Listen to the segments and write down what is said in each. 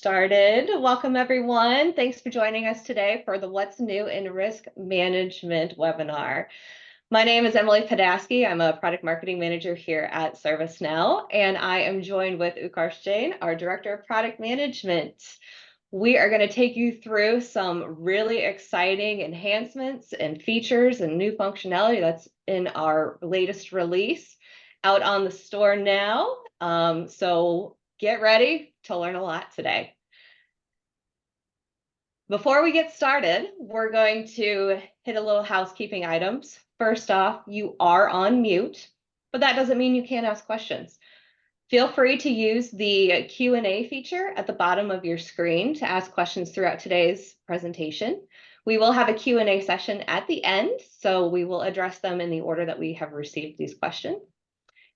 Started. Welcome everyone. Thanks for joining us today for the What's New in Risk Management webinar. My name is Emily Podasky. I'm a product marketing manager here at ServiceNow, and I am joined with Utkarsh Jain, our director of product management. We are going to take you through some really exciting enhancements and features and new functionality that's in our latest release out on the store now. So get ready to learn a lot today. Before we get started, we're going to hit a little housekeeping items. First off, you are on mute, but that doesn't mean you can't ask questions. Feel free to use the Q&A feature at the bottom of your screen to ask questions throughout today's presentation. We will have a Q&A session at the end, so we will address them in the order that we have received these questions.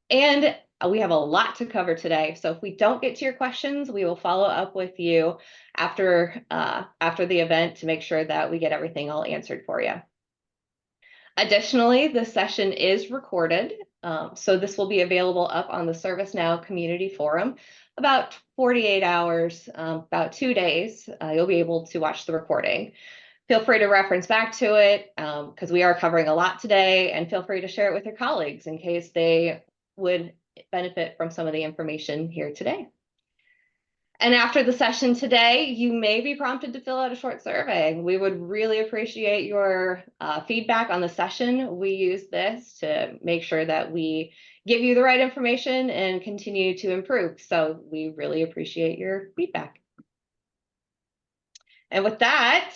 And we have a lot to cover today, so if we don't get to your questions, we will follow up with you after the event to make sure that we get everything all answered for you. Additionally, this session is recorded, so this will be available up on the ServiceNow community forum about 48 hours, about 2 days. You'll be able to watch the recording. Feel free to reference back to it because we are covering a lot today, and feel free to share it with your colleagues in case they would benefit from some of the information here today. And after the session today, you may be prompted to fill out a short survey. We would really appreciate your feedback on the session. We use this to make sure that we give you the right information and continue to improve. So we really appreciate your feedback. And with that,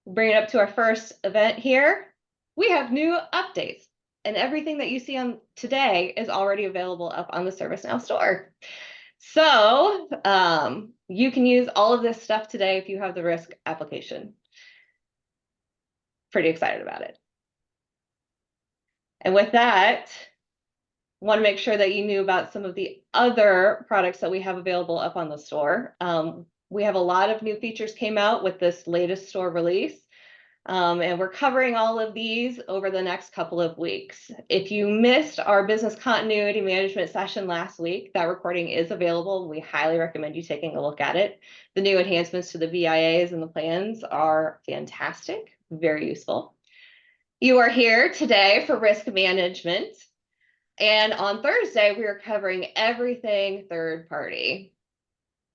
we'll bring it up to our first event here. We have new updates. And everything that you see on today is already available up on the ServiceNow store. So you can use all of this stuff today if you have the risk application. Pretty excited about it. And with that, I want to make sure that you knew about some of the other products that we have available up on the store. We have a lot of new features came out with this latest store release. And we're covering all of these over the next couple of weeks. If you missed our business continuity management session last week, that recording is available. We highly recommend you taking a look at it. The new enhancements to the BIAs and the plans are fantastic, very useful. You are here today for risk management. And on Thursday, we are covering everything third party.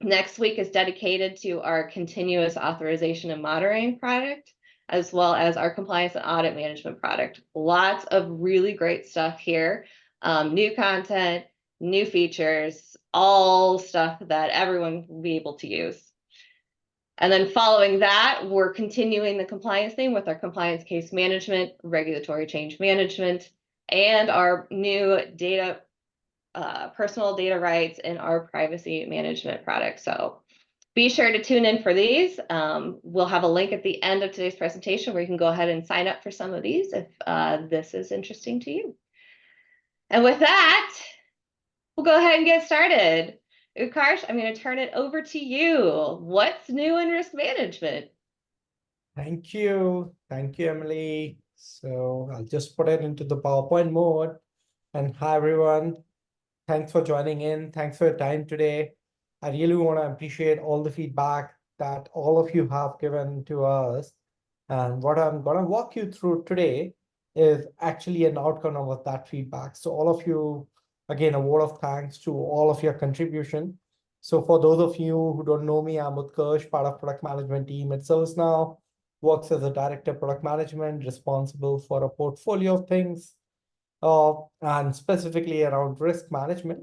Next week is dedicated to our continuous authorization and monitoring product, as well as our compliance and audit management product. Lots of really great stuff here. New content, new features, all stuff that everyone will be able to use. And then following that, we're continuing the compliance theme with our compliance case management, regulatory change management, and our new data, personal data rights and our privacy management product. So be sure to tune in for these. We'll have a link at the end of today's presentation where you can go ahead and sign up for some of these if this is interesting to you. And with that, we'll go ahead and get started. Utkarsh, I'm going to turn it over to you. What's new in risk management? Thank you. Thank you, Emily. So I'll just put it into the PowerPoint mode. And hi, everyone. Thanks for joining in. Thanks for your time today. I really want to appreciate all the feedback that all of you have given to us. And what I'm going to walk you through today is actually an outcome of that feedback. So all of you, again, a word of thanks to all of your contribution. So for those of you who don't know me, I'm Utkarsh, part of product management team at ServiceNow, works as a director of product management, responsible for a portfolio of things, and specifically around risk management.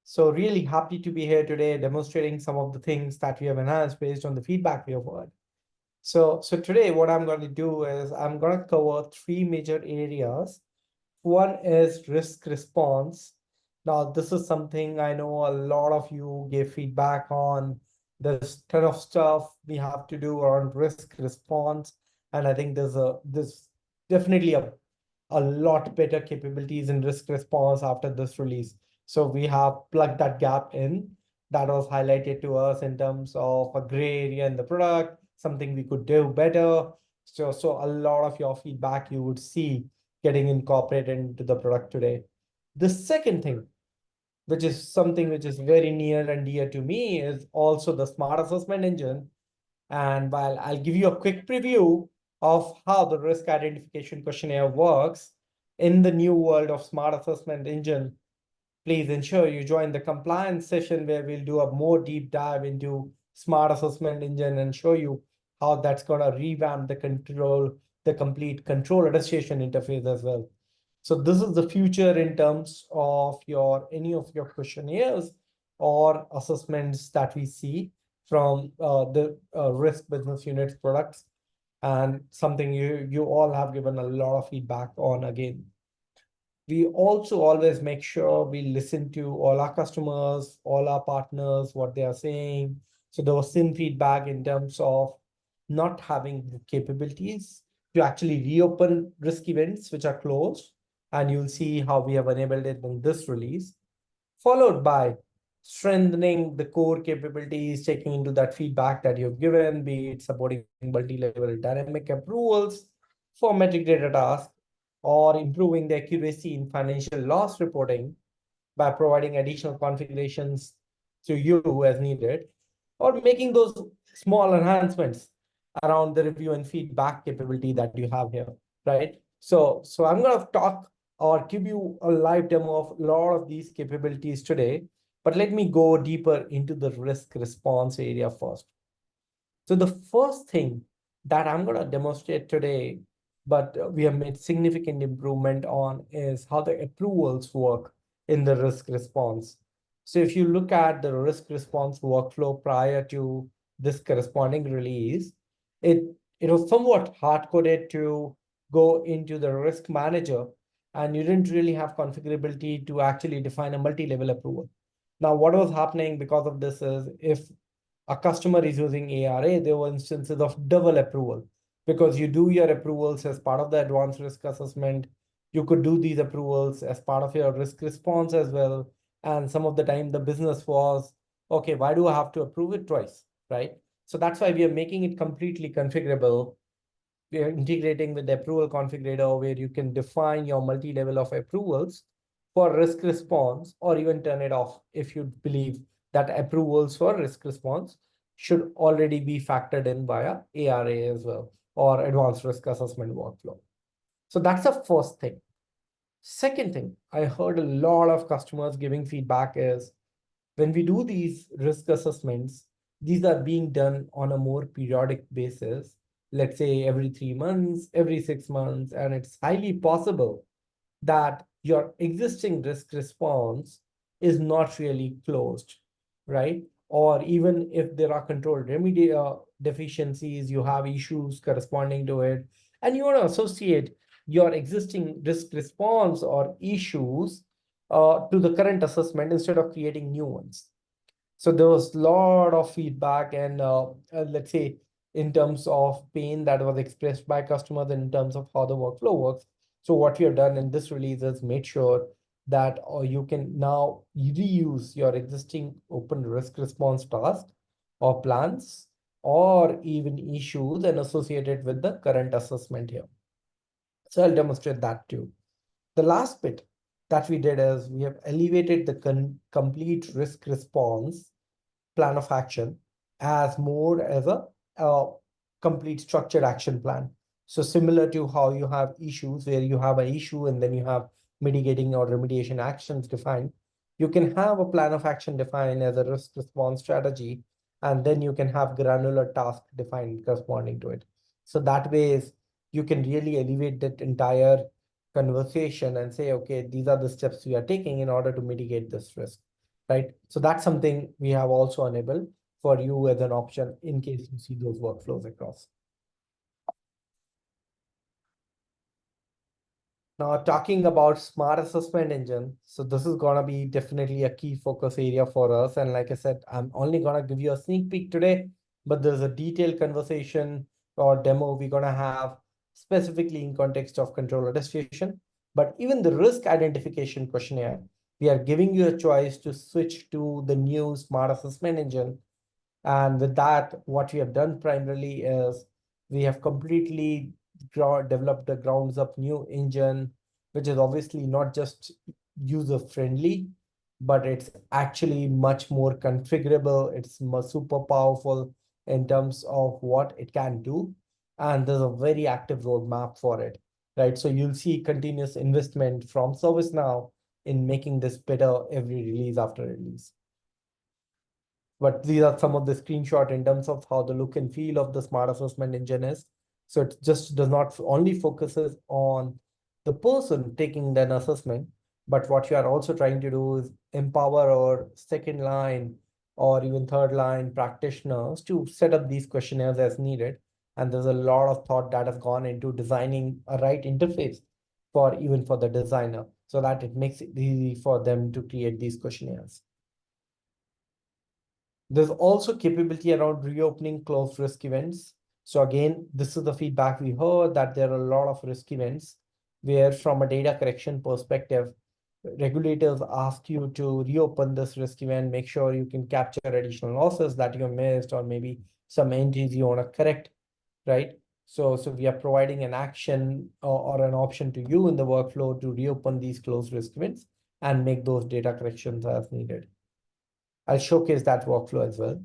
So really happy to be here today demonstrating some of the things that we have enhanced based on the feedback we have heard. So today what I'm going to do is I'm going to cover 3 major areas. One is risk response. Now, this is something I know a lot of you gave feedback on. There's a ton of stuff we have to do around risk response. And I think there's definitely a lot better capabilities in risk response after this release. So we have plugged that gap in that was highlighted to us in terms of a gray area in the product, something we could do better. So a lot of your feedback you would see getting incorporated into the product today. The second thing which is something which is very near and dear to me, is also the smart assessment engine. And while I'll give you a quick preview of how the risk identification questionnaire works in the new world of smart assessment engine, please ensure you join the compliance session where we'll do a more deep dive into smart assessment engine and show you how that's going to revamp the complete control attestation interface as well. So this is the future in terms of any of your questionnaires or assessments that we see from the risk business units products, and something you all have given a lot of feedback on again. We also always make sure we listen to all our customers, all our partners, what they are saying. So there was some feedback in terms of not having the capabilities to actually reopen risk events which are closed. And you'll see how we have enabled it in this release, followed by strengthening the core capabilities, taking into that feedback that you've given, be it supporting multi-level dynamic approvals for metric data tasks, or improving the accuracy in financial loss reporting by providing additional configurations to you as needed, or making those small enhancements around the review and feedback capability that you have here, right? So I'm going to talk or give you a live demo of a lot of these capabilities today, but let me go deeper into the risk response area first. So the first thing that I'm going to demonstrate today, but we have made significant improvement on, is how the approvals work in the risk response. So if you look at the risk response workflow prior to this corresponding release, it, it was somewhat hard-coded to go into the risk manager, and you didn't really have configurability to actually define a multi-level approval. Now, what was happening because of this is, if a customer is using ARA, there were instances of double approval, because you do your approvals as part of the advanced risk assessment. You could do these approvals as part of your risk response as well. And some of the time the business was, okay, why do I have to approve it twice, right? So that's why we are making it completely configurable. We are integrating with the approval configurator where you can define your multi-level of approvals for risk response, or even turn it off if you believe that approvals for risk response should already be factored in via ARA as well, or advanced risk assessment workflow. So that's the first thing. Second thing, I heard a lot of customers giving feedback is, when we do these risk assessments, these are being done on a more periodic basis, let's say every 3 months, every 6 months, and it's highly possible that your existing risk response is not really closed, right? Or even if there are controlled remedy deficiencies, you have issues corresponding to it, and you want to associate your existing risk response or issues to the current assessment instead of creating new ones. So there was a lot of feedback and let's say in terms of pain that was expressed by customers in terms of how the workflow works. So what we have done in this release is made sure that you can now reuse your existing open risk response task or plans or even issues and associate it with the current assessment here. So I'll demonstrate that too. The last bit that we did is we have elevated the complete risk response plan of action as more as a complete structured action plan. So similar to how you have issues where you have an issue and then you have mitigating or remediation actions defined, you can have a plan of action defined as a risk response strategy, and then you can have granular task defined corresponding to it. So that way is you can really elevate that entire conversation and say, okay, these are the steps we are taking in order to mitigate this risk, right? So that's something we have also enabled for you as an option in case you see those workflows across. Now, talking about smart assessment engine, so this is gonna be definitely a key focus area for us. And like I said, I'm only gonna give you a sneak peek today, but there's a detailed conversation or demo we're gonna have specifically in context of control attestation. But even the risk identification questionnaire, we are giving you a choice to switch to the new smart assessment engine. And with that, what we have done primarily is we have completely developed a grounds up new engine, which is obviously not just user friendly, but it's actually much more configurable. It's super powerful in terms of what it can do. And there's a very active roadmap for it, right? So you'll see continuous investment from ServiceNow in making this better every release after release. But these are some of the screenshot in terms of how the look and feel of the smart assessment engine is. So it just does not only focuses on the person taking an assessment, but what you are also trying to do is empower our second line or even third line practitioners to set up these questionnaires as needed. And there's a lot of thought that has gone into designing a right interface for even for the designer, so that it makes it easy for them to create these questionnaires. There's also capability around reopening closed risk events. So again, this is the feedback we heard, that there are a lot of risk events where from a data correction perspective, regulators ask you to reopen this risk event, make sure you can capture additional losses that you missed, or maybe some entities you want to correct, right? So we are providing an action or an option to you in the workflow to reopen these closed risk events and make those data corrections as needed. I'll showcase that workflow as well.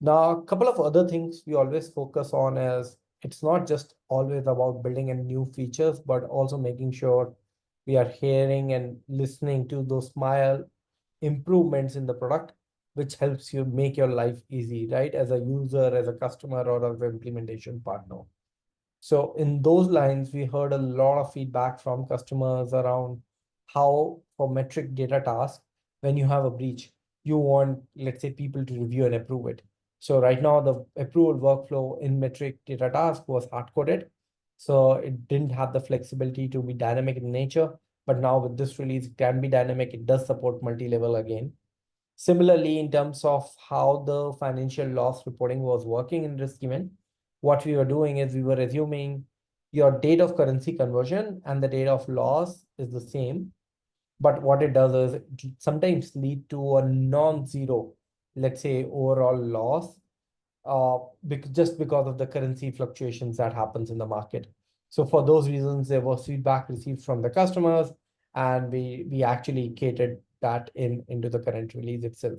Now, a couple of other things we always focus on is it's not just always about building in new features, but also making sure we are hearing and listening to those small improvements in the product, which helps you make your life easy, right? As a user, as a customer, or as an implementation partner. So in those lines, we heard a lot of feedback from customers around how for metric data task, when you have a breach, you want, let's say, people to review and approve it. So right now the approval workflow in metric data task was hard-coded. So it didn't have the flexibility to be dynamic in nature. But now with this release, it can be dynamic. It does support multi-level again. Similarly, in terms of how the financial loss reporting was working in risk event, what we were doing is we were assuming your date of currency conversion and the date of loss is the same. But what it does is it sometimes lead to a non-zero, let's say, overall loss, just because of the currency fluctuations that happens in the market. So for those reasons, there was feedback received from the customers, and we actually catered that into the current release itself.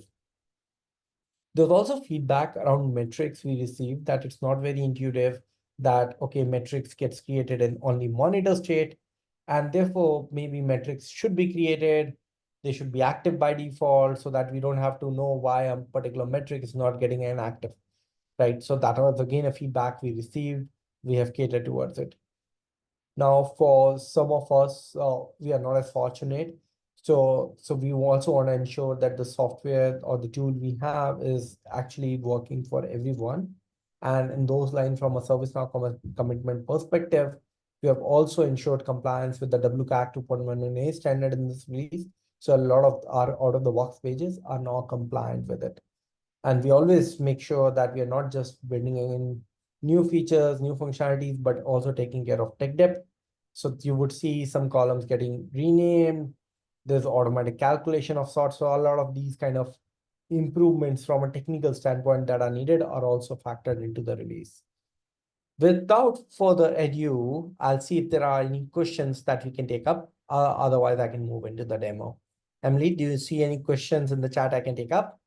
There's also feedback around metrics we received that it's not very intuitive, that, okay, metrics gets created in only monitor state, and therefore maybe metrics should be created. They should be active by default so that we don't have to know why a particular metric is not getting an active, right? So that was again a feedback we received. We have catered towards it. Now, for some of us, we are not as fortunate. So we also want to ensure that the software or the tool we have is actually working for everyone. And in those lines, from a ServiceNow commitment perspective, we have also ensured compliance with the WCAG 2.1a standard in this release. So a lot of our out-of-the-box pages are now compliant with it. And we always make sure that we are not just building in new features, new functionalities, but also taking care of tech debt. So you would see some columns getting renamed. There's automatic calculation of sorts. So a lot of these kind of improvements from a technical standpoint that are needed are also factored into the release. Without further ado, I'll see if there are any questions that we can take up. Otherwise, I can move into the demo. Emily, do you see any questions in the chat I can take up?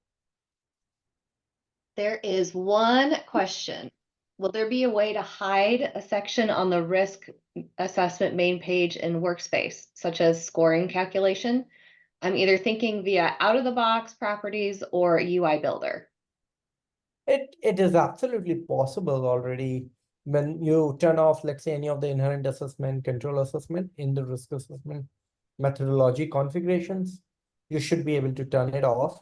There is one question. Will there be a way to hide a section on the risk assessment main page in Workspace, such as scoring calculation? I'm either thinking via out-of-the-box properties or UI Builder. It is absolutely possible already when you turn off, let's say, any of the inherent assessment, control assessment in the risk assessment methodology configurations, you should be able to turn it off.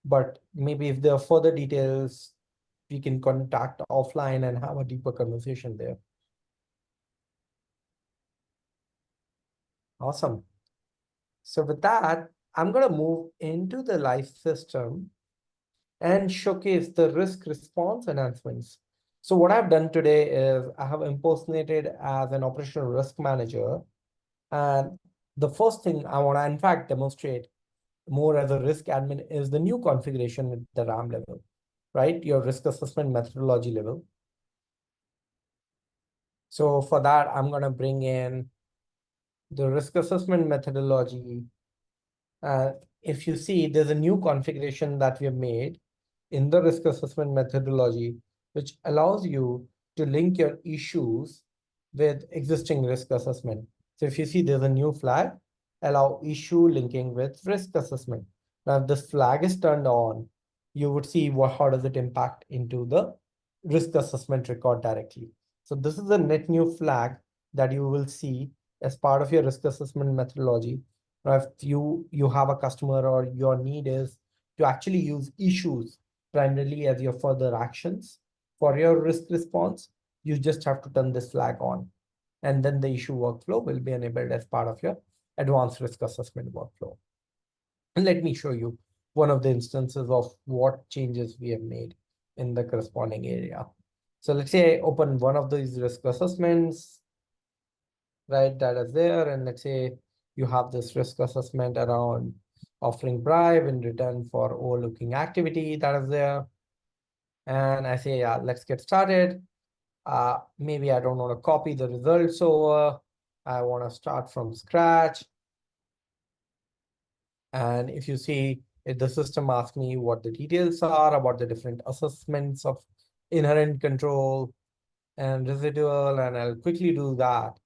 But maybe if there are further details, we can contact offline and have a deeper conversation there. Awesome. So with that, I'm going to move into the live system and showcase the risk response enhancements. So what I've done today is I have impersonated as an operational risk manager. And the first thing I want to, in fact, demonstrate more as a risk admin is the new configuration at the RAM level, right? Your risk assessment methodology level. So for that, I'm going to bring in the risk assessment methodology If you see, there's a new configuration that we have made in the risk assessment methodology, which allows you to link your issues with existing risk assessment. So if you see, there's a new flag, allow issue linking with risk assessment. Now, if this flag is turned on, you would see how does it impact into the risk assessment record directly. So this is a net new flag that you will see as part of your risk assessment methodology. Now, if you have a customer or your need is to actually use issues primarily as your further actions for your risk response, you just have to turn this flag on. And then the issue workflow will be enabled as part of your advanced risk assessment workflow. And let me show you one of the instances of what changes we have made in the corresponding area. So let's say I open one of these risk assessments, right, that is there. And let's say you have this risk assessment around offering bribe in return for overlooking activity that is there. And I say, yeah, let's get started. Maybe I don't want to copy the results over. I want to start from scratch. And if you see, if the system asks me what the details are about the different assessments of inherent control and residual, and I'll quickly do that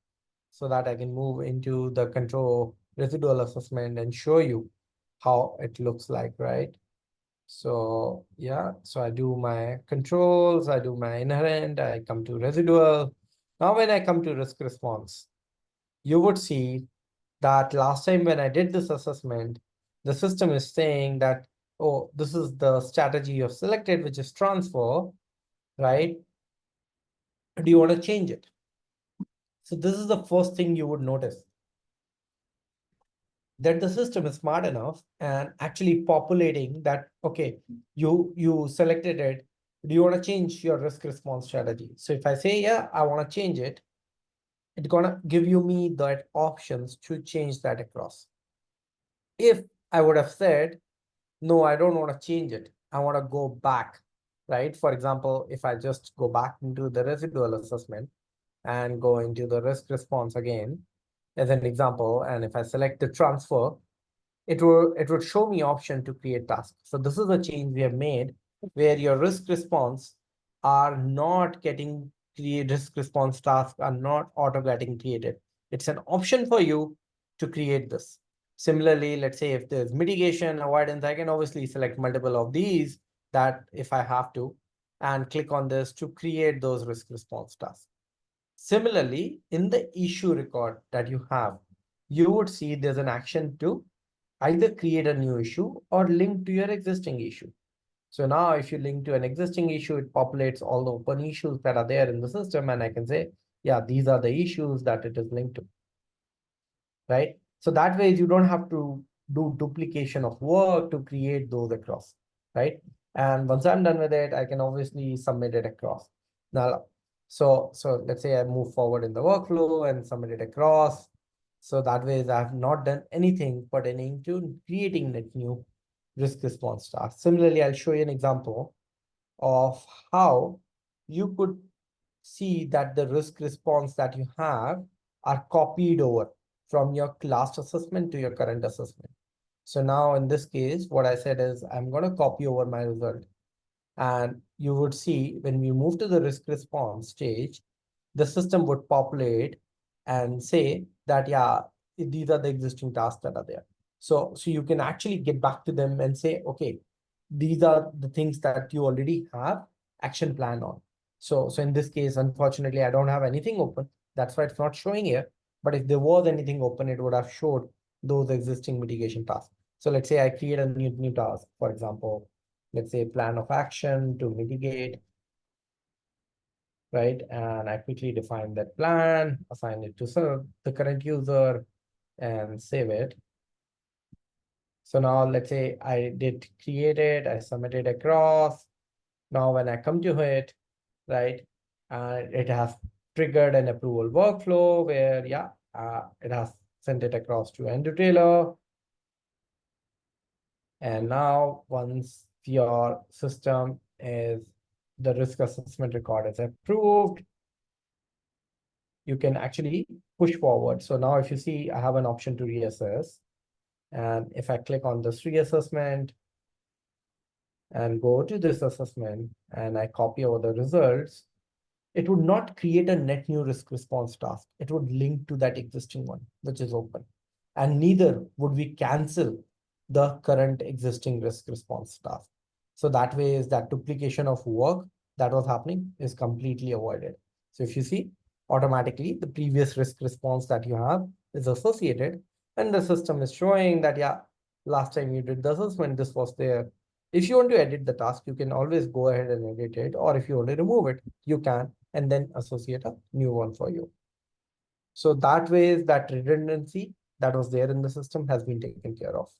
so that I can move into the control residual assessment and show you how it looks like, right? So yeah, so I do my controls, I do my inherent, I come to residual. Now when I come to risk response, you would see that last time when I did this assessment, the system is saying that, oh, this is the strategy you have selected, which is transfer, right? Do you want to change it? So this is the first thing you would notice, that the system is smart enough and actually populating that, okay, you selected it. Do you want to change your risk response strategy? So if I say, yeah, I want to change it, it's gonna give you me that options to change that across. If I would have said, no, I don't want to change it, I want to go back, right? For example, if I just go back into the residual assessment and go into the risk response again, as an example, and if I select the transfer, it would show me option to create tasks. So this is a change we have made where your risk response are not getting create risk response tasks are not auto getting created. It's an option for you to create this. Similarly, let's say if there's mitigation avoidance, I can obviously select multiple of these that if I have to, and click on this to create those risk response tasks. Similarly, in the issue record that you have, you would see there's an action to either create a new issue or link to your existing issue. So now if you link to an existing issue, it populates all the open issues that are there in the system. And I can say, yeah, these are the issues that it is linked to, right? So that way you don't have to do duplication of work to create those across, right? And once I'm done with it, I can obviously submit it across. Now, so let's say I move forward in the workflow and submit it across. So that way I have not done anything pertaining to creating that new risk response task. Similarly, I'll show you an example of how you could see that the risk response that you have are copied over from your last assessment to your current assessment. So now in this case, what I said is I'm going to copy over my result. And you would see when we move to the risk response stage, the system would populate and say that, yeah, these are the existing tasks that are there. So you can actually get back to them and say, okay, these are the things that you already have action plan on. So in this case, unfortunately, I don't have anything open. That's why it's not showing here. But if there was anything open, it would have showed those existing mitigation tasks. So let's say I create a new task, for example, let's say plan of action to mitigate, right? And I quickly define that plan, assign it to the current user and save it. So now let's say I did create it, I submitted across. Now when I come to it, right, it has triggered an approval workflow where, yeah, it has sent it across to end retailer. And now once your system is, the risk assessment record is approved, you can actually push forward. So now if you see, I have an option to reassess. And if I click on this reassessment and go to this assessment and I copy over the results, it would not create a net new risk response task. It would link to that existing one, which is open. And neither would we cancel the current existing risk response task. So that way is that duplication of work that was happening is completely avoided. So if you see, automatically the previous risk response that you have is associated, and the system is showing that, yeah, last time you did the assessment, this was there. If you want to edit the task, you can always go ahead and edit it, or if you want to remove it, you can, and then associate a new one for you. So that way is that redundancy that was there in the system has been taken care of.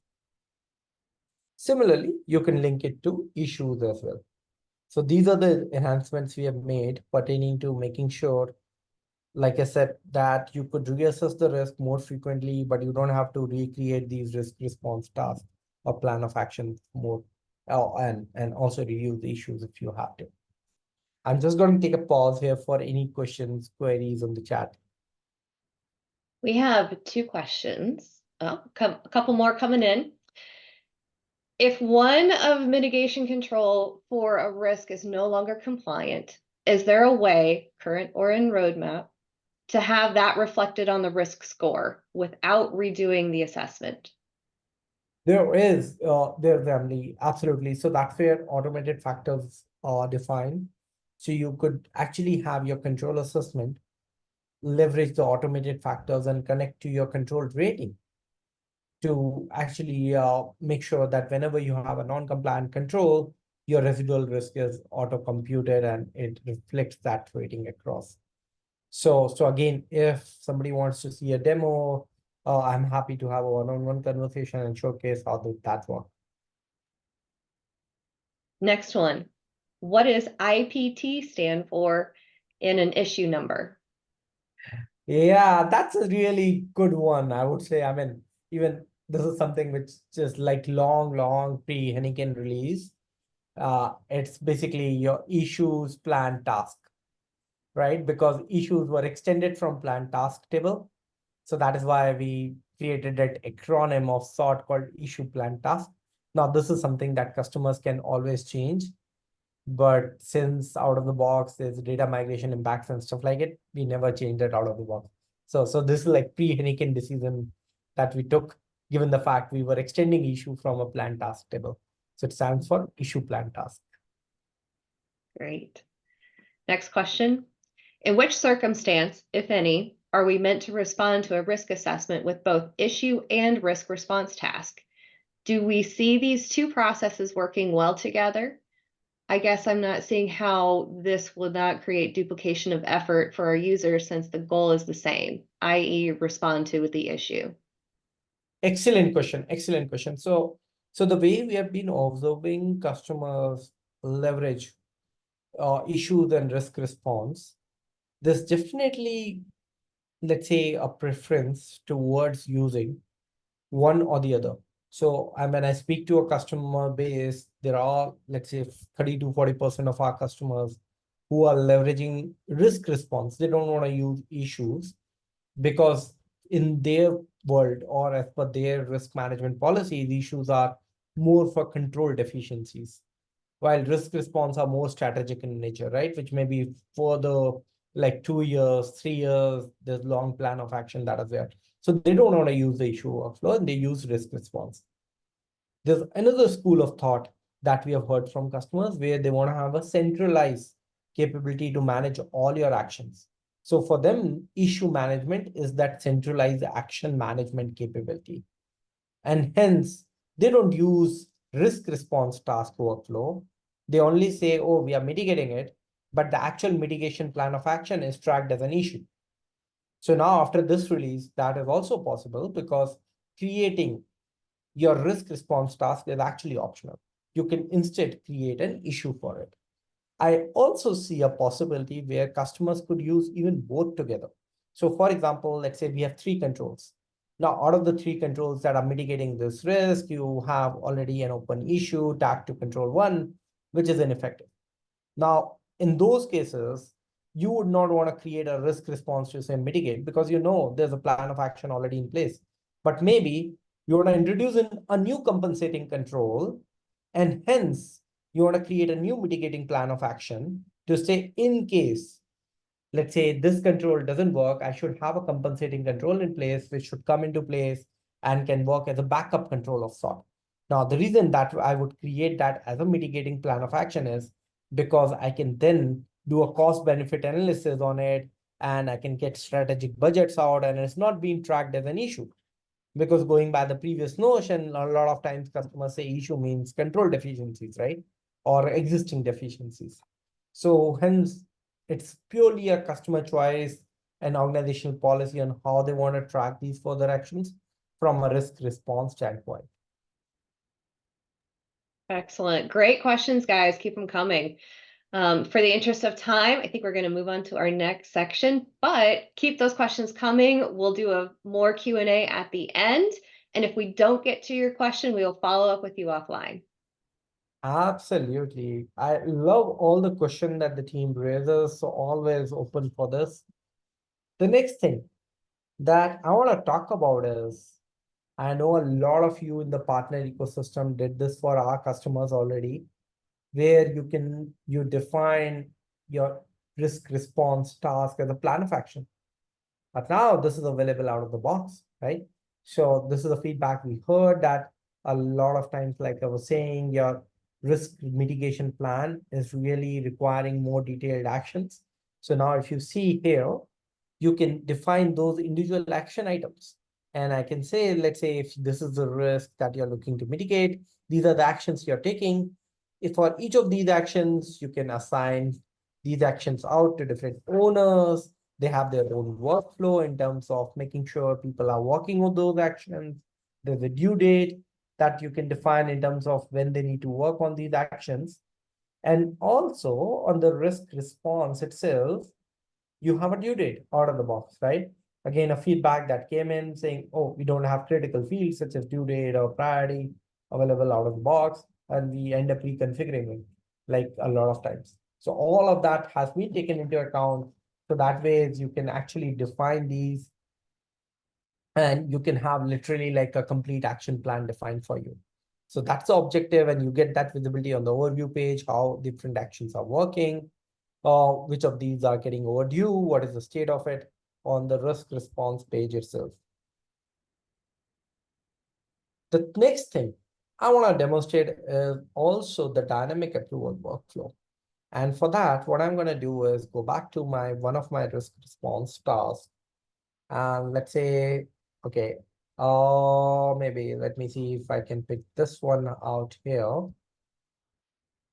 Similarly, you can link it to issues as well. So these are the enhancements we have made pertaining to making sure, like I said, that you could reassess the risk more frequently, but you don't have to recreate these risk response tasks or plan of action more, and also reduce the issues if you have to. I'm just going to take a pause here for any questions, queries on the chat. We have 2 questions. Oh, a couple more coming in. If one of mitigation control for a risk is no longer compliant, is there a way, current or in roadmap, to have that reflected on the risk score without redoing the assessment? There's Emily, absolutely. So that's where automated factors are defined. So you could actually have your control assessment, leverage the automated factors and connect to your controlled rating to actually make sure that whenever you have a non-compliant control, your residual risk is auto-computed and it reflects that rating across. So again, if somebody wants to see a demo, I'm happy to have a one-on-one conversation and showcase how that works. Next one. What does IPT stand for in an issue number? Yeah, that's a really good one, I would say. I mean, even this is something which just like long pre-Henneken release. It's basically your issues plan task, right? Because issues were extended from plan task table. So that is why we created that acronym of sort called issue plan task. Now, this is something that customers can always change. But since out of the box, there's data migration impacts and stuff like it, we never changed it out of the box. So this is like pre-Henneken decision that we took, given the fact we were extending issue from a plan task table. So it stands for issue plan task. Great. Next question. In which circumstance, if any, are we meant to respond to a risk assessment with both issue and risk response task? Do we see these 2 processes working well together? I guess I'm not seeing how this will not create duplication of effort for our users since the goal is the same, i.e. respond to the issue. Excellent question. Excellent question. So the way we have been observing customers leverage issues and risk response, there's definitely, let's say, a preference towards using one or the other. So when I speak to a customer base, there are, let's say, 30 to 40% of our customers who are leveraging risk response. They don't want to use issues because in their world or as per their risk management policy, the issues are more for control deficiencies, while risk response are more strategic in nature, right? Which may be for the like 2 years, 3 years, there's long plan of action that is there. So they don't want to use the issue workflow and they use risk response. There's another school of thought that we have heard from customers where they want to have a centralized capability to manage all your actions. So for them, issue management is that centralized action management capability. And hence, they don't use risk response task workflow. They only say, oh, we are mitigating it, but the actual mitigation plan of action is tracked as an issue. So now after this release, that is also possible because creating your risk response task is actually optional. You can instead create an issue for it. I also see a possibility where customers could use even both together. So for example, let's say we have 3 controls. Now, out of the 3 controls that are mitigating this risk, you have already an open issue tagged to control 1, which is ineffective. Now, in those cases, you would not want to create a risk response to say mitigate because you know there's a plan of action already in place. But maybe You want to introduce a new compensating control, and hence you want to create a new mitigating plan of action to say, in case, let's say this control doesn't work, I should have a compensating control in place, which should come into place and can work as a backup control of sort. Now, the reason that I would create that as a mitigating plan of action is because I can then do a cost benefit analysis on it, and I can get strategic budgets out, and it's not being tracked as an issue. Because going by the previous notion, a lot of times customers say issue means control deficiencies, right? Or existing deficiencies. So hence, it's purely a customer choice and organizational policy on how they want to track these further actions from a risk response standpoint. Excellent. Great questions, guys. Keep them coming. For the interest of time, I think we're going to move on to our next section, but keep those questions coming. We'll do a more Q&A at the end. And if we don't get to your question, we will follow up with you offline. Absolutely. I love all the questions that the team raises, so always open for this. The next thing that I want to talk about is, I know a lot of you in the partner ecosystem did this for our customers already, where you define your risk response task as a plan of action. But now this is available out of the box, right? So this is the feedback we heard, that a lot of times, like I was saying, your risk mitigation plan is really requiring more detailed actions. So now if you see here, you can define those individual action items. And I can say, let's say if this is the risk that you're looking to mitigate, these are the actions you're taking. If for each of these actions, you can assign these actions out to different owners. They have their own workflow in terms of making sure people are working on those actions. There's a due date that you can define in terms of when they need to work on these actions. And also on the risk response itself, you have a due date out of the box, right? Again, a feedback that came in saying, oh, we don't have critical fields such as due date or priority available out of the box, and we end up reconfiguring it like a lot of times. So all of that has been taken into account. So that way you can actually define these, and you can have literally like a complete action plan defined for you. So that's the objective, and you get that visibility on the overview page, how different actions are working, which of these are getting overdue, what is the state of it on the risk response page itself. The next thing I want to demonstrate is also the dynamic approval workflow. And for that, what I'm going to do is go back to one of my risk response tasks. And let's say, okay, maybe let me see if I can pick this one out here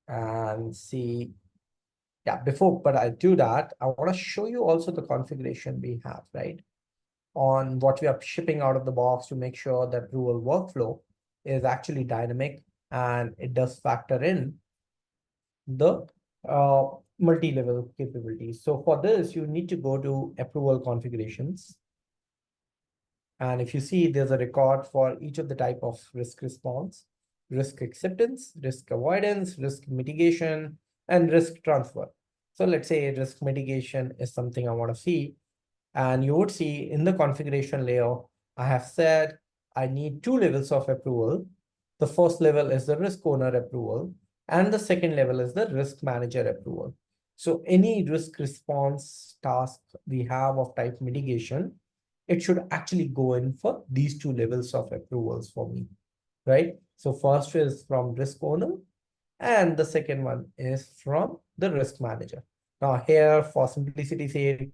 and see. Yeah, but I do that, I want to show you also the configuration we have, right? On what we are shipping out of the box to make sure that approval workflow is actually dynamic and it does factor in the multi-level capabilities. So for this, you need to go to approval configurations. And if you see, there's a record for each of the type of risk response, risk acceptance, risk avoidance, risk mitigation, and risk transfer. So let's say risk mitigation is something I want to see. And you would see in the configuration layer, I have said I need 2 levels of approval. The first level is the risk owner approval, and the second level is the risk manager approval. So any risk response task we have of type mitigation, it should actually go in for these 2 levels of approvals for me, right? So first is from risk owner, and the second one is from the risk manager. Now here, for simplicity's sake,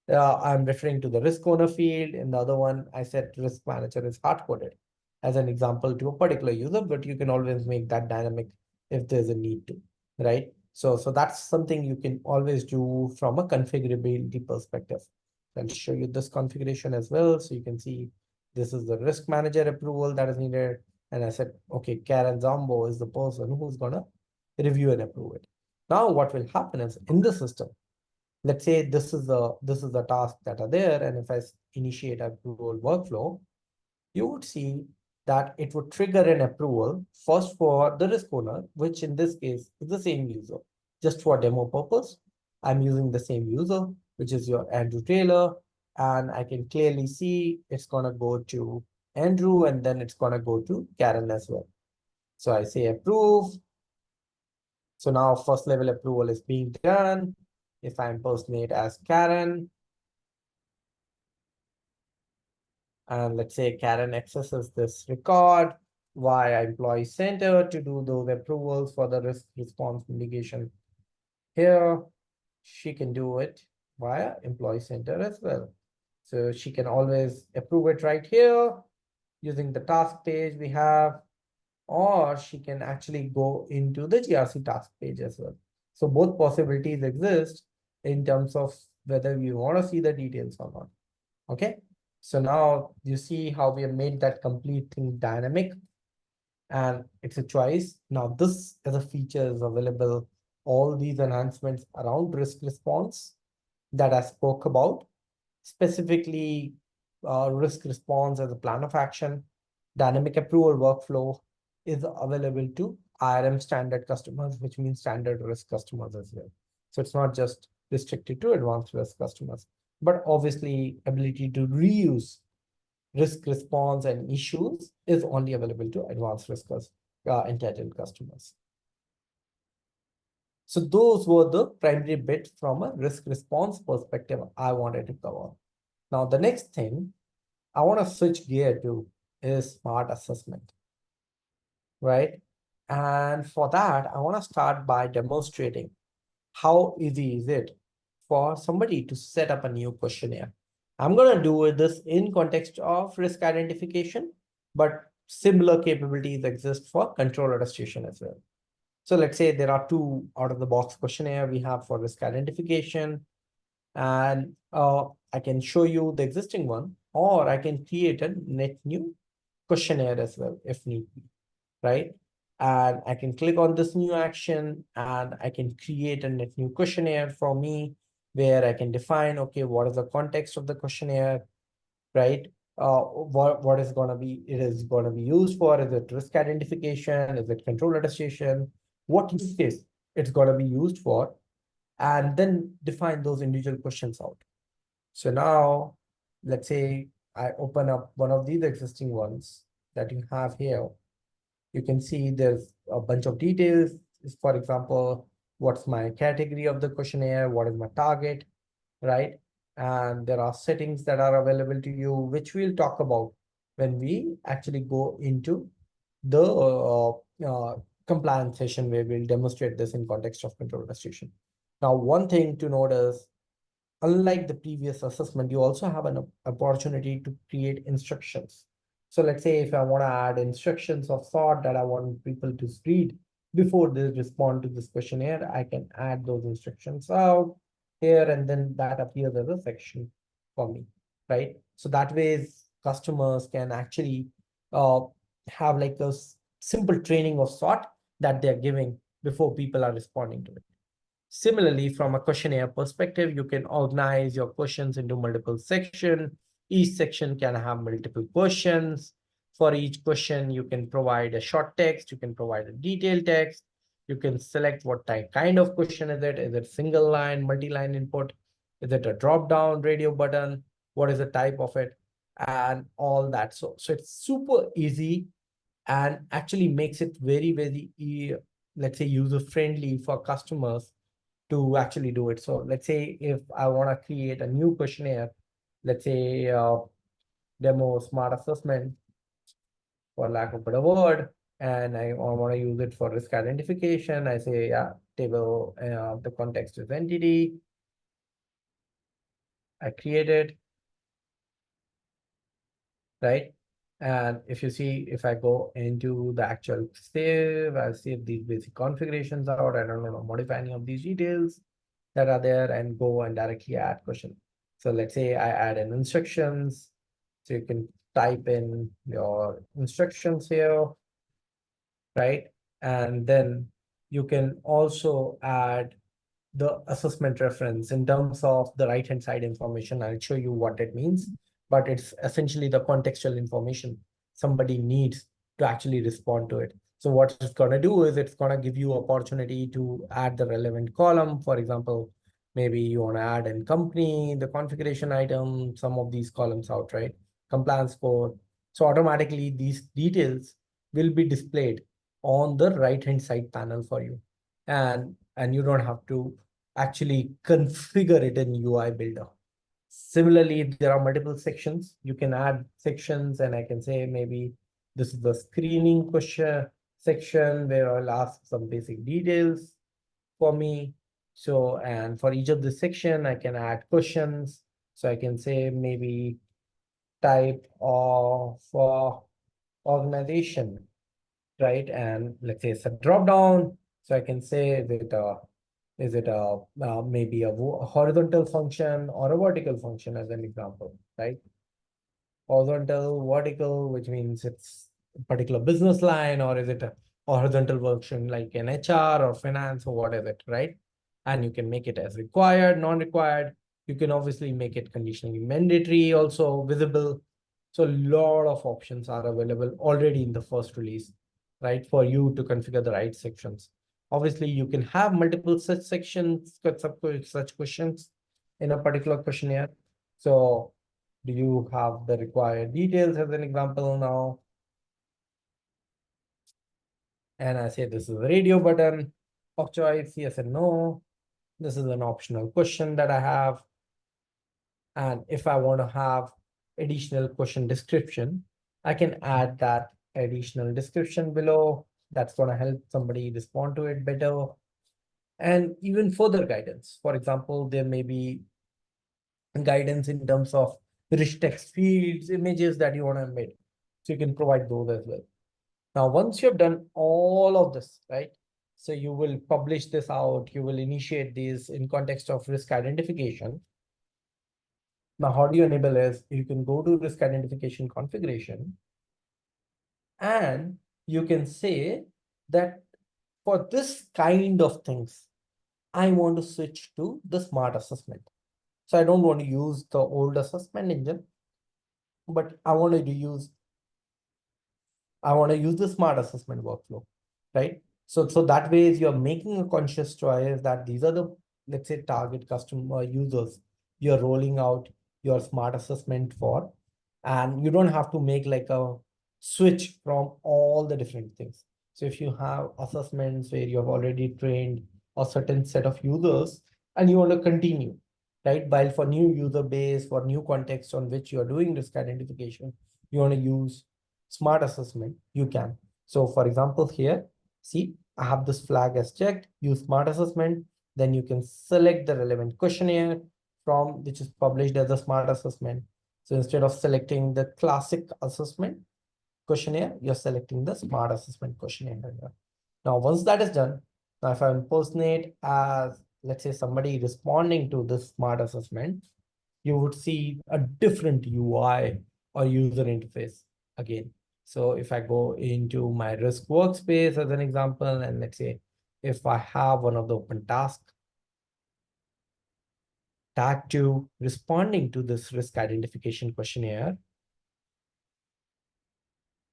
I'm referring to the risk owner field. In the other one, I said risk manager is hard-coded as an example to a particular user, but you can always make that dynamic if there's a need to, right? So that's something you can always do from a configurability perspective. I'll show you this configuration as well. So you can see this is the risk manager approval that is needed. And I said, okay, Karen Zambo is the person who's gonna review and approve it. Now what will happen is in the system, let's say this is the task that are there, and if I initiate approval workflow, you would see that it would trigger an approval first for the risk owner, which in this case is the same user. Just for demo purpose, I'm using the same user, which is your Andrew Taylor, and I can clearly see it's gonna go to Andrew, and then it's gonna go to Karen as well. So I say approve. So now first level approval is being done. If I impersonate as Karen, and let's say Karen accesses this record via Employee Center to do those approvals for the risk response mitigation here, she can do it via Employee Center as well. So she can always approve it right here using the task page we have, or she can actually go into the GRC task page as well. So both possibilities exist in terms of whether we want to see the details or not. Okay. So now you see how we have made that complete thing dynamic, and it's a choice. Now this as a feature is available, all these enhancements around risk response that I spoke about, specifically risk response as a plan of action, dynamic approval workflow is available to IRM standard customers, which means standard risk customers as well. So it's not just restricted to advanced risk customers, but obviously ability to reuse risk response and issues is only available to advanced risk entitled customers. So those were the primary bits from a risk response perspective I wanted to cover. Now, the next thing I want to switch gear to is smart assessment, right? And for that, I want to start by demonstrating how easy is it for somebody to set up a new questionnaire. I'm going to do this in context of risk identification, but similar capabilities exist for control attestation as well. So let's say there are two out of the box questionnaire we have for risk identification, and I can show you the existing one, or I can create a net new questionnaire as well if need be, right? And I can click on this new action and I can create a net new questionnaire for me where I can define, okay, what is the context of the questionnaire, right? What is going to be, it is going to be used for? Is it risk identification? Is it control attestation? What use case it's going to be used for? And then define those individual questions out. So now, let's say I open up one of these existing ones that you have here. You can see there's a bunch of details. For example, what's my category of the questionnaire? What is my target, right? And there are settings that are available to you, which we'll talk about when we actually go into the compliance session where we'll demonstrate this in context of control attestation. Now, one thing to note is, unlike the previous assessment, you also have an opportunity to create instructions. So let's say if I want to add instructions of sort that I want people to read before they respond to this questionnaire, I can add those instructions out here, and then that appears as a section for me, right? So that way customers can actually have like a simple training of sort that they're giving before people are responding to it. Similarly, from a questionnaire perspective, you can organize your questions into multiple sections. Each section can have multiple questions. For each question, you can provide a short text, you can provide a detailed text, you can select what kind of question is it. Is it single line, multi-line input? Is it a drop-down radio button? What is the type of it? And all that. So it's super easy and actually makes it very, let's say, user-friendly for customers to actually do it. So let's say if I want to create a new questionnaire, let's say demo smart assessment, for lack of a better word, and I want to use it for risk identification. I say, yeah, table, the context is entity. I create it, right? And if you see, if I go into the actual save, I'll save these basic configurations out. I don't want to modify any of these details that are there and go and directly add question. So let's say I add in instructions. So you can type in your instructions here, right? And then you can also add the assessment reference in terms of the right-hand side information. I'll show you what it means, but it's essentially the contextual information somebody needs to actually respond to it. So what it's going to do is it's going to give you opportunity to add the relevant column. For example, maybe you want to add in company, the configuration item, some of these columns out, right? Compliance code. So automatically these details will be displayed on the right-hand side panel for you. And you don't have to actually configure it in UI Builder. Similarly, there are multiple sections. You can add sections, and I can say maybe this is the screening question section where I'll ask some basic details for me. So, and for each of the section, I can add questions. So I can say maybe type of organization, right? And let's say it's a drop down. So I can say is it maybe a horizontal function or a vertical function as an example, right? Horizontal, vertical, which means it's a particular business line, or is it a horizontal function like an HR or finance or what is it, right? And you can make it as required, non-required. You can obviously make it conditionally mandatory, also visible. So a lot of options are available already in the first release, right? For you to configure the right sections. Obviously, you can have multiple such sections, such questions in a particular questionnaire. So do you have the required details as an example now? And I say this is a radio button of choice, yes and no. This is an optional question that I have. And if I want to have additional question description, I can add that additional description below. That's going to help somebody respond to it better. And even further guidance. For example, there may be guidance in terms of rich text fields, images that you want to embed. So you can provide those as well. Now, once you've done all of this, right? So you will publish this out, you will initiate these in context of risk identification. Now, how do you enable is you can go to risk identification configuration and you can say that for this kind of things, I want to switch to the smart assessment. So I don't want to use the old assessment engine, but I want to use the smart assessment workflow, right? So that way is you're making a conscious choice that these are the, let's say, target customer users you're rolling out your smart assessment for, and you don't have to make like a switch from all the different things. So if you have assessments where you have already trained a certain set of users and you want to continue, right? While for new user base, for new context on which you are doing risk identification, you want to use smart assessment, you can. So for example, here, see, I have this flag as checked, use smart assessment, then you can select the relevant questionnaire from which is published as a smart assessment. So instead of selecting the classic assessment questionnaire, you're selecting the smart assessment questionnaire here. Now, once that is done, now if I impersonate as, let's say, somebody responding to this smart assessment, you would see a different UI or user interface again. So if I go into my risk workspace as an example, and let's say if I have one of the open tasks tagged to responding to this risk identification questionnaire,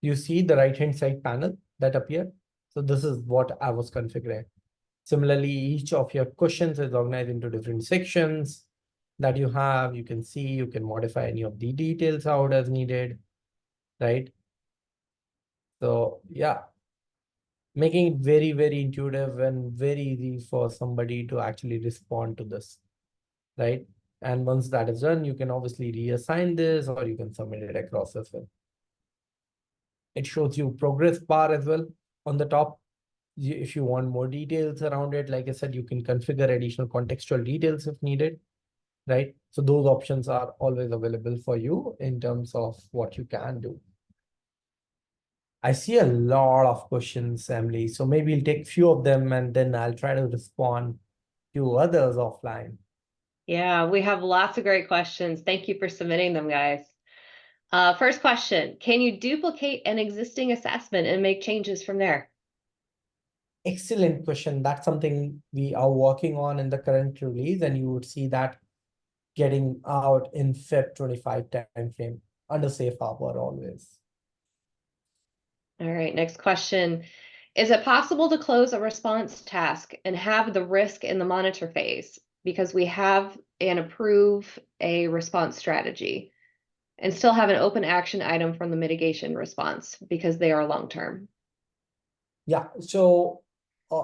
you see the right-hand side panel that appeared. So this is what I was configuring. Similarly, each of your questions is organized into different sections that you have. You can see, you can modify any of the details out as needed, right? So yeah, making it very, very intuitive and very easy for somebody to actually respond to this, right? And once that is done, you can obviously reassign this or you can submit it across as well. It shows you progress bar as well on the top. If you want more details around it, like I said, you can configure additional contextual details if needed, right? So those options are always available for you in terms of what you can do. I see a lot of questions, Emily. So maybe we'll take few of them and then I'll try to respond to others offline. Yeah, we have lots of great questions. Thank you for submitting them, guys. First question, can you duplicate an existing assessment and make changes from there? Excellent question. That's something we are working on in the current release, and you would see that getting out in Feb 25 timeframe under safe harbor always. All right, next question. Is it possible to close a response task and have the risk in the monitor phase because we have and approve a response strategy? and still have an open action item from the mitigation response because they are long-term. Yeah, so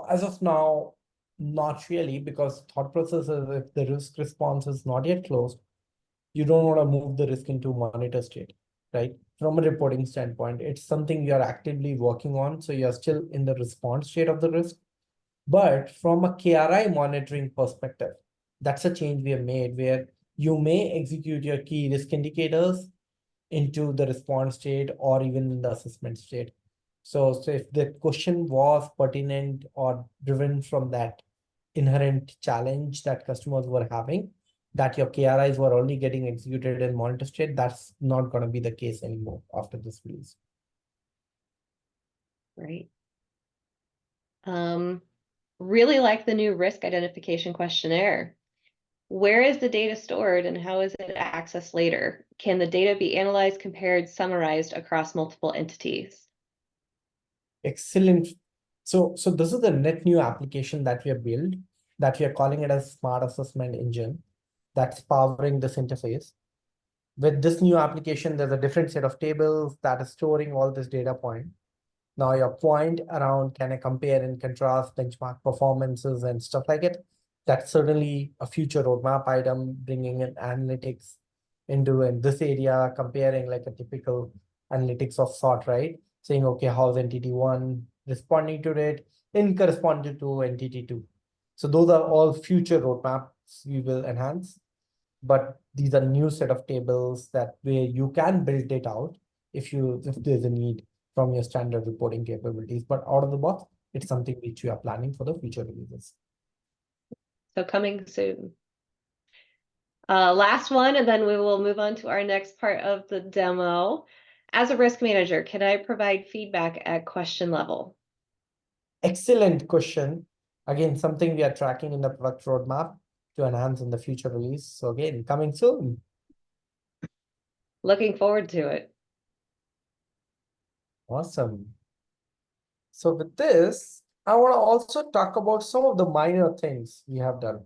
as of now, not really, because thought process is if the risk response is not yet closed, you don't want to move the risk into monitor state, right? From a reporting standpoint, it's something you're actively working on. So you're still in the response state of the risk. But from a KRI monitoring perspective, that's a change we have made where you may execute your key risk indicators into the response state or even in the assessment state. So if the question was pertinent or driven from that inherent challenge that customers were having, that your KRIs were only getting executed in monitor state, that's not going to be the case anymore after this release. Right. Really like the new risk identification questionnaire. Where is the data stored and how is it accessed later? Can the data be analyzed, compared, summarized across multiple entities? Excellent. So this is the net new application that we have built, that we are calling it as Smart Assessment Engine, that's powering this interface. With this new application, there's a different set of tables that is storing all this data point. Now your point around can I compare and contrast benchmark performances and stuff like it, that's certainly a future roadmap item, bringing in analytics into in this area, comparing like a typical analytics of sort, right? Saying, okay, how's entity one responding to it in corresponding to entity two. So those are all future roadmaps we will enhance. But these are new set of tables that where you can build it out if there's a need from your standard reporting capabilities. But out of the box, it's something which we are planning for the future releases. So coming soon. Last one, and then we will move on to our next part of the demo. As a risk manager, can I provide feedback at question level? Excellent question. Again, something we are tracking in the product roadmap to enhance in the future release. So again, coming soon. Looking forward to it. Awesome. So with this, I want to also talk about some of the minor things we have done.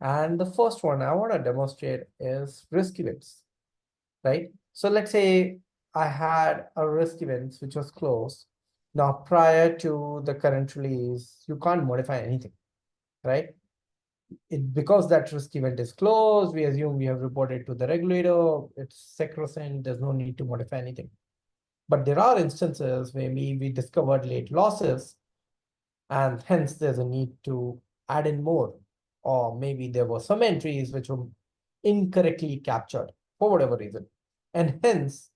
And the first one I want to demonstrate is risk events, right? So let's say I had a risk event which was closed. Now, prior to the current release, you can't modify anything, right? Because that risk event is closed, we assume we have reported to the regulator, it's sacrosanct, there's no need to modify anything. But there are instances where we discovered late losses, and hence there's a need to add in more. Or maybe there were some entries which were incorrectly captured for whatever reason. And hence,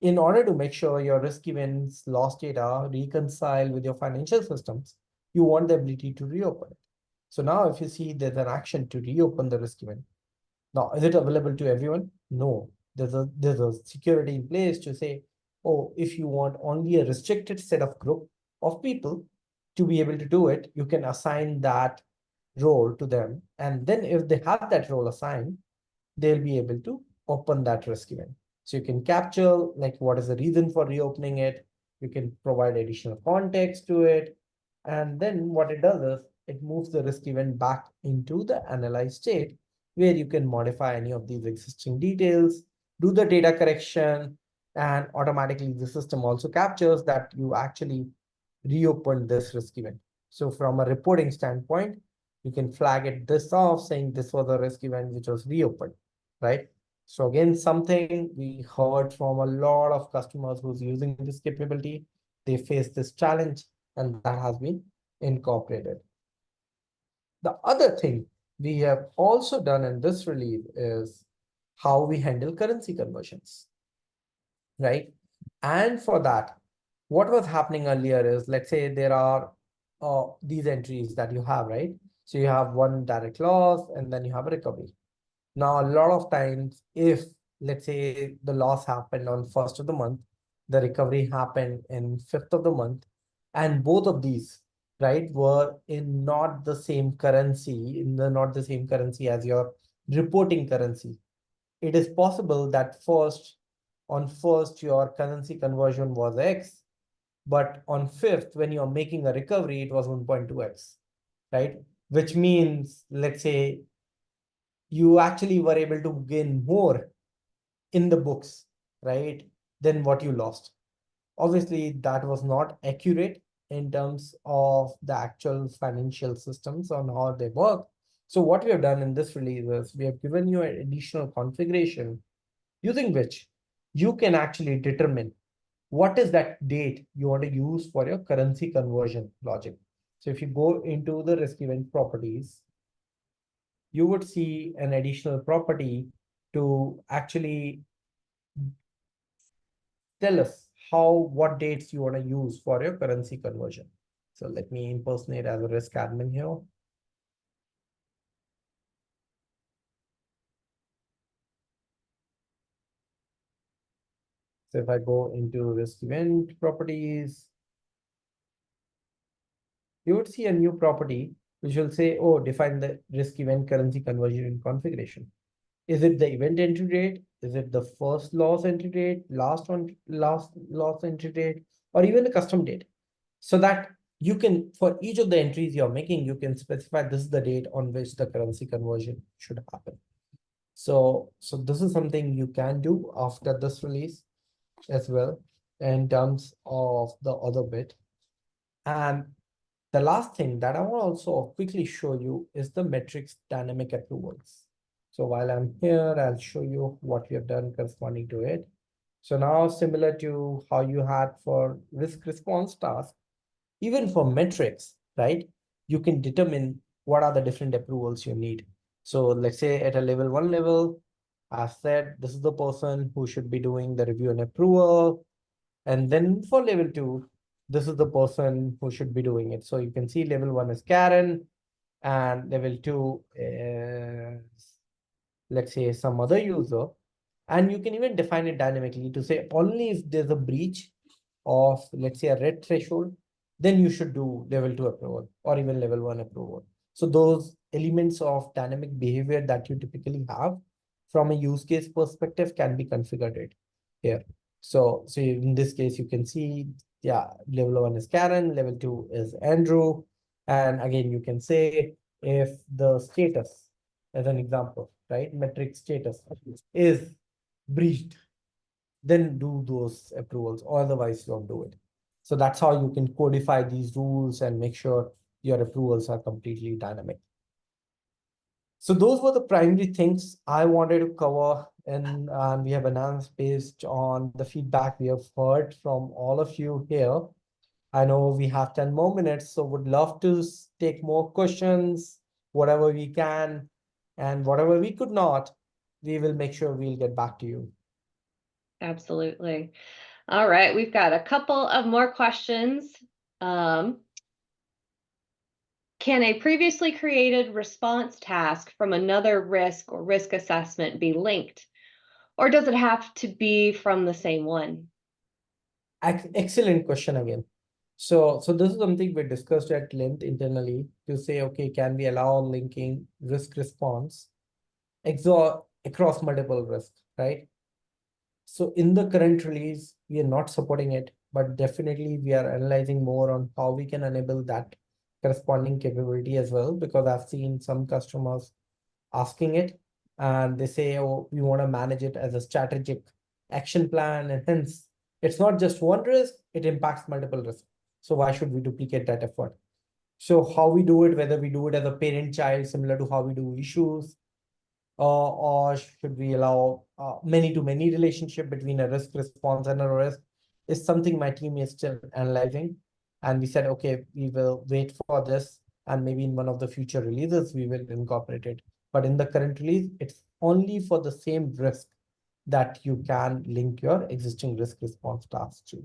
in order to make sure your risk events, loss data reconcile with your financial systems, you want the ability to reopen it. So now if you see there's an action to reopen the risk event. Now, is it available to everyone? No. There's a security in place to say, oh, if you want only a restricted set of group of people to be able to do it, you can assign that role to them. And then if they have that role assigned, they'll be able to open that risk event. So you can capture like what is the reason for reopening it. You can provide additional context to it. And then what it does is it moves the risk event back into the analyzed state where you can modify any of these existing details, do the data correction, and automatically the system also captures that you actually reopened this risk event. So from a reporting standpoint, you can flag it this off saying this was a risk event which was reopened, right? So again, something we heard from a lot of customers who's using this capability, they face this challenge and that has been incorporated. The other thing we have also done in this release is how we handle currency conversions, right? And for that, what was happening earlier is, let's say there are these entries that you have, right? So you have one direct loss and then you have a recovery. Now, a lot of times, if let's say the loss happened on 1st of the month, the recovery happened in 5th of the month, and both of these, right, were in not the same currency, not the same currency as your reporting currency. It is possible that on first your currency conversion was X, but on 5th, when you're making a recovery, it was 1.2X, right? Which means, let's say you actually were able to gain more in the books right, then what you lost. Obviously, that was not accurate in terms of the actual financial systems on how they work. So what we have done in this release is we have given you an additional configuration using which you can actually determine what is that date you want to use for your currency conversion logic. So if you go into the risk event properties, you would see an additional property to actually tell us what dates you want to use for your currency conversion. So let me impersonate as a risk admin here. So if I go into risk event properties, you would see a new property which will say, oh, define the risk event currency conversion in configuration. Is it the event entry date? Is it the first loss entry date, last loss entry date, or even the custom date? So that you can, for each of the entries you're making, you can specify this is the date on which the currency conversion should happen. So this is something you can do after this release as well in terms of the other bit. And the last thing that I want to also quickly show you is the metrics dynamic approvals. So while I'm here, I'll show you what we have done corresponding to it. So now, similar to how you had for risk response task, even for metrics, right? You can determine what are the different approvals you need. So let's say at a level 1 level, I've said this is the person who should be doing the review and approval. And then for level 2, this is the person who should be doing it. So you can see level 1 is Karen, and level 2 is, let's say, some other user. And you can even define it dynamically to say only if there's a breach of, let's say, a red threshold, then you should do level 2 approval or even level 1 approval. So those elements of dynamic behavior that you typically have from a use case perspective can be configured here. So in this case, you can see, yeah, level 1 is Karen, level 2 is Andrew. And again, you can say if the status, as an example, right, metric status is breached, then do those approvals, otherwise don't do it. So that's how you can codify these rules and make sure your approvals are completely dynamic. So those were the primary things I wanted to cover, and we have announced based on the feedback we have heard from all of you here. I know we have 10 more minutes, so would love to take more questions, whatever we can, and whatever we could not, we will make sure we'll get back to you. Absolutely. All right, we've got a couple of more questions. Can a previously created response task from another risk or risk assessment be linked? Or does it have to be from the same one? Excellent question again. So this is something we discussed at length internally to say, okay, can we allow linking risk response across multiple risks, right? So in the current release, we are not supporting it, but definitely we are analyzing more on how we can enable that corresponding capability as well, because I've seen some customers asking it and they say, oh, we want to manage it as a strategic action plan. And hence, it's not just one risk, it impacts multiple risks. So why should we duplicate that effort? So how we do it, whether we do it as a parent-child, similar to how we do issues, or should we allow many-to-many relationship between a risk response and a risk, is something my team is still analyzing. And we said, okay, we will wait for this, and maybe in one of the future releases, we will incorporate it. But in the current release, it's only for the same risk that you can link your existing risk response tasks to.